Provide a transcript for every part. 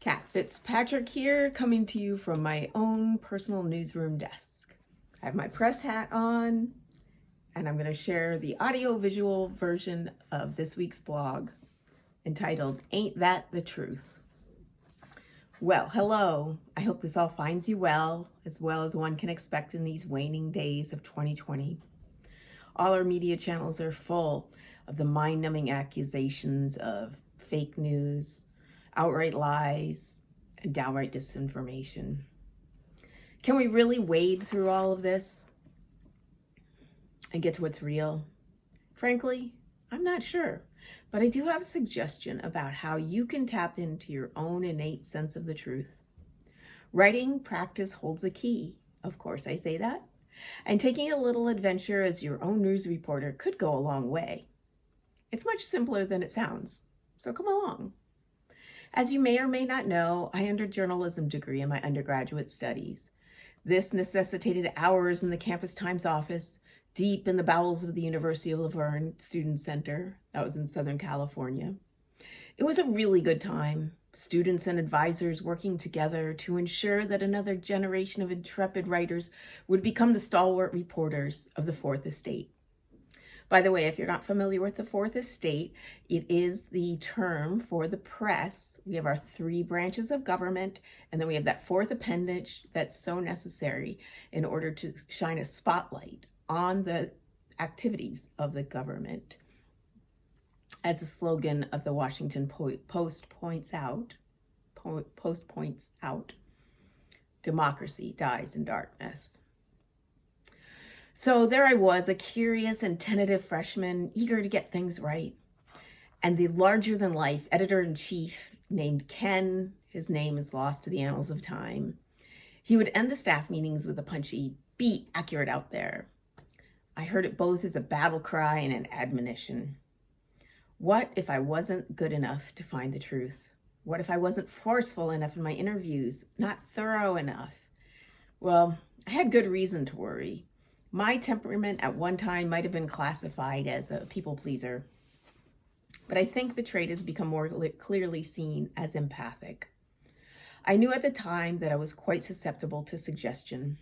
Kat Fitzpatrick here, coming to you from my own personal newsroom desk. I have my press hat on, and I'm going to share the audio-visual version of this week's blog entitled, Ain't That the Truth? Well, hello. I hope this all finds you well as one can expect in these waning days of 2020. All our media channels are full of the mind-numbing accusations of fake news, outright lies, and downright disinformation. Can we really wade through all of this and get to what's real? Frankly, I'm not sure, but I do have a suggestion about how you can tap into your own innate sense of the truth. Writing practice holds a key. Of course, I say that. And taking a little adventure as your own news reporter could go a long way. It's much simpler than it sounds, so come along. As you may or may not know, I earned a journalism degree in my undergraduate studies. This necessitated hours in the Campus Times office, deep in the bowels of the University of Laverne Student Center. That was in Southern California. It was a really good time. Students and advisors working together to ensure that another generation of intrepid writers would become the stalwart reporters of the Fourth Estate. By the way, if you're not familiar with the Fourth Estate, it is the term for the press. We have our three branches of government, and then we have that fourth appendage that's so necessary in order to shine a spotlight on the activities of the government. As the slogan of the Washington Post points out, democracy dies in darkness. So there I was, a curious and tentative freshman, eager to get things right. And the larger-than-life editor-in-chief named Ken, his name is lost to the annals of time, he would end the staff meetings with a punchy, "Be accurate out there." I heard it both as a battle cry and an admonition. What if I wasn't good enough to find the truth? What if I wasn't forceful enough in my interviews, not thorough enough? Well, I had good reason to worry. My temperament at one time might have been classified as a people pleaser, but I think the trait has become more clearly seen as empathic. I knew at the time that I was quite susceptible to suggestion.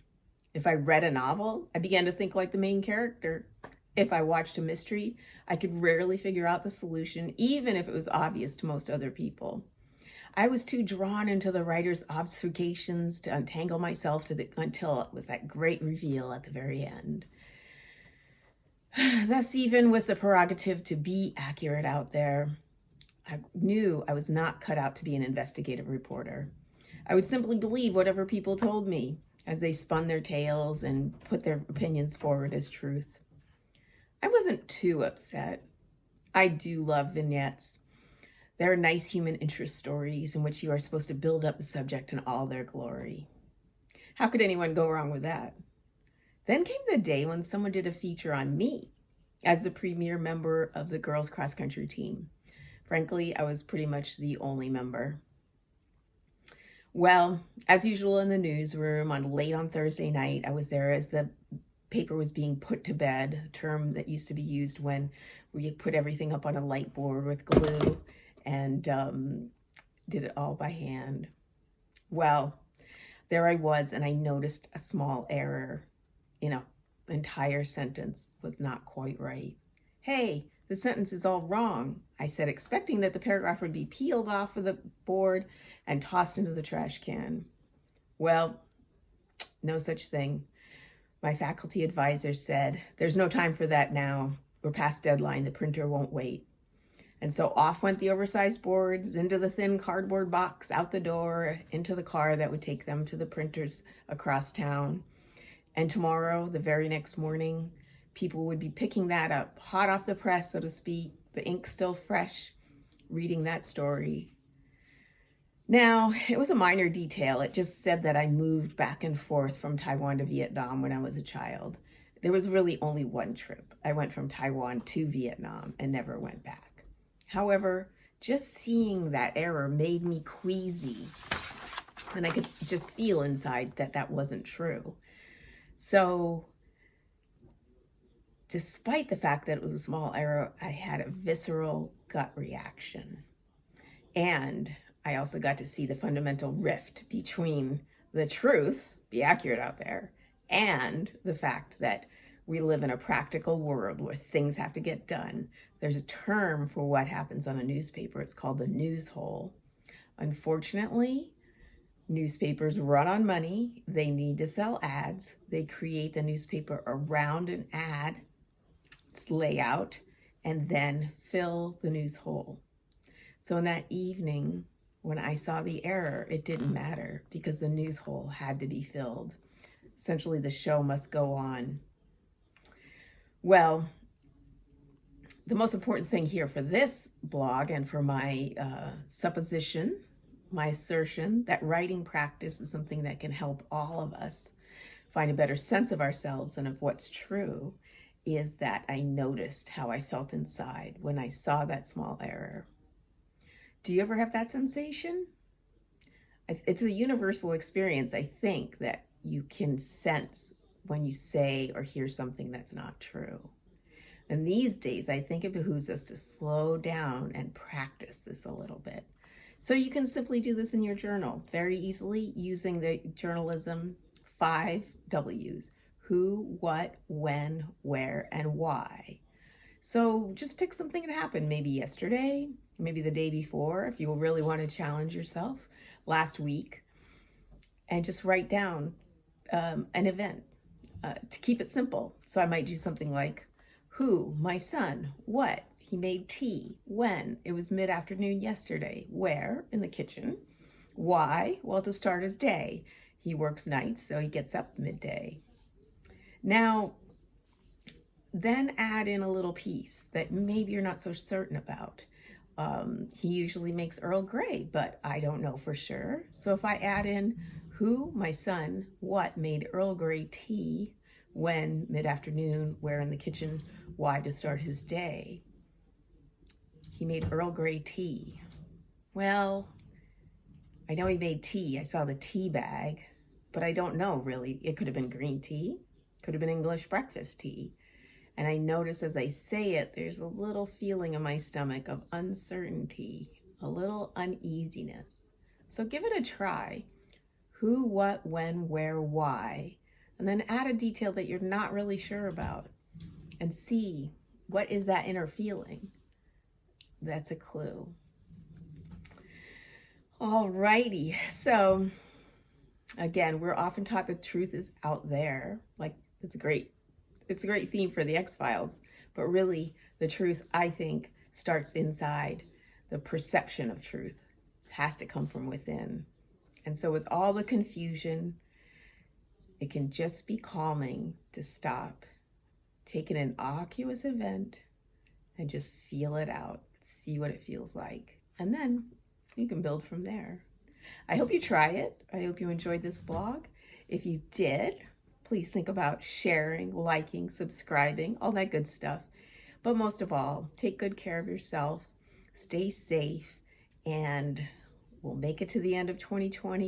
If I read a novel, I began to think like the main character. If I watched a mystery, I could rarely figure out the solution, even if it was obvious to most other people. I was too drawn into the writer's obfuscations to untangle myself until it was that great reveal at the very end. Thus, even with the prerogative to be accurate out there, I knew I was not cut out to be an investigative reporter. I would simply believe whatever people told me as they spun their tales and put their opinions forward as truth. I wasn't too upset. I do love vignettes. They're nice human interest stories in which you are supposed to build up the subject in all their glory. How could anyone go wrong with that? Then came the day when someone did a feature on me as the premier member of the girls' cross-country team. Frankly, I was pretty much the only member. Well, as usual in the newsroom, late on Thursday night, I was there as the paper was being put to bed, a term that used to be used when we put everything up on a light board with glue and did it all by hand. Well, there I was, and I noticed a small error in an entire sentence was not quite right. "Hey, the sentence is all wrong," I said, expecting that the paragraph would be peeled off of the board and tossed into the trash can. Well, no such thing. My faculty advisor said, "There's no time for that now. We're past deadline. The printer won't wait." And so off went the oversized boards, into the thin cardboard box, out the door, into the car that would take them to the printers across town. And tomorrow, the very next morning, people would be picking that up, hot off the press, so to speak, the ink still fresh, reading that story. Now, it was a minor detail. It just said that I moved back and forth from Taiwan to Vietnam when I was a child. There was really only one trip. I went from Taiwan to Vietnam and never went back. However, just seeing that error made me queasy, and I could just feel inside that that wasn't true. So, despite the fact that it was a small error, I had a visceral gut reaction. And I also got to see the fundamental rift between the truth, be accurate out there, and the fact that we live in a practical world where things have to get done. There's a term for what happens on a newspaper. It's called the news hole. Unfortunately, newspapers run on money. They need to sell ads. They create the newspaper around an ad, its layout, and then fill the news hole. So in that evening, when I saw the error, it didn't matter because the news hole had to be filled. Essentially, the show must go on. Well, the most important thing here for this blog and for my supposition, my assertion that writing practice is something that can help all of us find a better sense of ourselves and of what's true, is that I noticed how I felt inside when I saw that small error. Do you ever have that sensation? It's a universal experience, I think, that you can sense when you say or hear something that's not true. And these days, I think it behooves us to slow down and practice this a little bit. So you can simply do this in your journal very easily using the journalism 5 W's: who, what, when, where, and why. So just pick something that happened maybe yesterday, maybe the day before, if you really want to challenge yourself, last week, and just write down an event to keep it simple. So I might do something like, who, my son, what, he made tea, when, it was mid-afternoon yesterday, where, in the kitchen, why, well, to start his day, he works nights, so he gets up midday. Now, then add in a little piece that maybe you're not so certain about. He usually makes Earl Grey, but I don't know for sure. So if I add in who, my son, what made Earl Grey tea, when, mid-afternoon, where in the kitchen, why to start his day. He made Earl Grey tea. Well, I know he made tea. I saw the tea bag, but I don't know really. It could have been green tea, could have been English breakfast tea. And I notice as I say it, there's a little feeling in my stomach of uncertainty, a little uneasiness. So give it a try. Who, what, when, where, why. And then add a detail that you're not really sure about and see what is that inner feeling. That's a clue. Alrighty, so again, we're often taught the truth is out there. Like it's a great theme for the X-Files, but really the truth, I think, starts inside. The perception of truth has to come from within. And so with all the confusion, it can just be calming to stop, take an innocuous event and just feel it out, see what it feels like. And then you can build from there. I hope you try it. I hope you enjoyed this blog. If you did, please think about sharing, liking, subscribing, all that good stuff. But most of all, take good care of yourself, stay safe, and we'll make it to the end of 2020.